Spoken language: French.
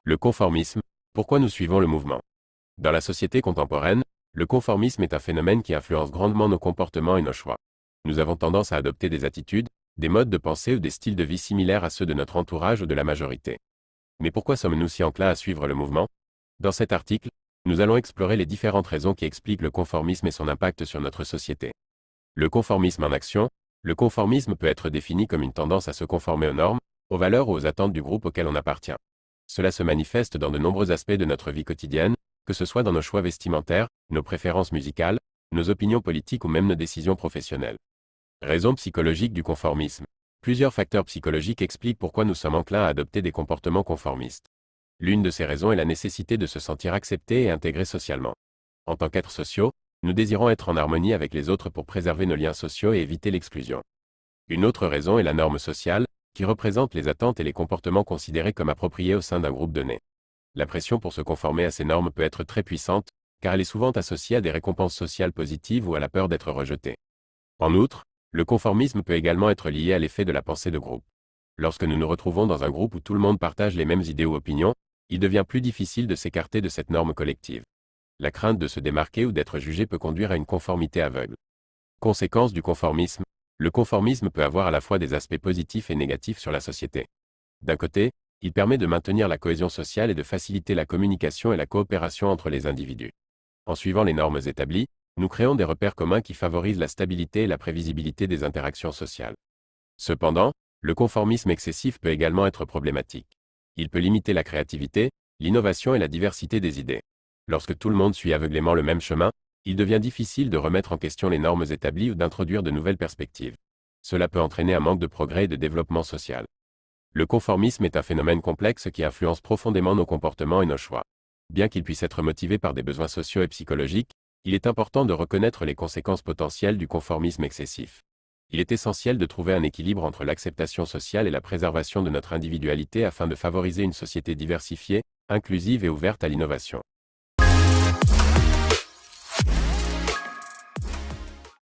Le conformisme, pourquoi nous suivons le mouvement? Dans la société contemporaine, le conformisme est un phénomène qui influence grandement nos comportements et nos choix. Nous avons tendance à adopter des attitudes, des modes de pensée ou des styles de vie similaires à ceux de notre entourage ou de la majorité. Mais pourquoi sommes-nous si enclins à suivre le mouvement? Dans cet article, nous allons explorer les différentes raisons qui expliquent le conformisme et son impact sur notre société. Le conformisme en action. Le conformisme peut être défini comme une tendance à se conformer aux normes, aux valeurs ou aux attentes du groupe auquel on appartient. Cela se manifeste dans de nombreux aspects de notre vie quotidienne, que ce soit dans nos choix vestimentaires, nos préférences musicales, nos opinions politiques ou même nos décisions professionnelles. Raisons psychologiques du conformisme. Plusieurs facteurs psychologiques expliquent pourquoi nous sommes enclins à adopter des comportements conformistes. L'une de ces raisons est la nécessité de se sentir accepté et intégré socialement. En tant qu'êtres sociaux, nous désirons être en harmonie avec les autres pour préserver nos liens sociaux et éviter l'exclusion. Une autre raison est la norme sociale, qui représente les attentes et les comportements considérés comme appropriés au sein d'un groupe donné. La pression pour se conformer à ces normes peut être très puissante, car elle est souvent associée à des récompenses sociales positives ou à la peur d'être rejeté. En outre, le conformisme peut également être lié à l'effet de la pensée de groupe. Lorsque nous nous retrouvons dans un groupe où tout le monde partage les mêmes idées ou opinions, il devient plus difficile de s'écarter de cette norme collective. La crainte de se démarquer ou d'être jugé peut conduire à une conformité aveugle. Conséquences du conformisme. Le conformisme peut avoir à la fois des aspects positifs et négatifs sur la société. D'un côté, il permet de maintenir la cohésion sociale et de faciliter la communication et la coopération entre les individus. En suivant les normes établies, nous créons des repères communs qui favorisent la stabilité et la prévisibilité des interactions sociales. Cependant, le conformisme excessif peut également être problématique. Il peut limiter la créativité, l'innovation et la diversité des idées. Lorsque tout le monde suit aveuglément le même chemin, il devient difficile de remettre en question les normes établies ou d'introduire de nouvelles perspectives. Cela peut entraîner un manque de progrès et de développement social. Le conformisme est un phénomène complexe qui influence profondément nos comportements et nos choix. Bien qu'il puisse être motivé par des besoins sociaux et psychologiques, il est important de reconnaître les conséquences potentielles du conformisme excessif. Il est essentiel de trouver un équilibre entre l'acceptation sociale et la préservation de notre individualité afin de favoriser une société diversifiée, inclusive et ouverte à l'innovation.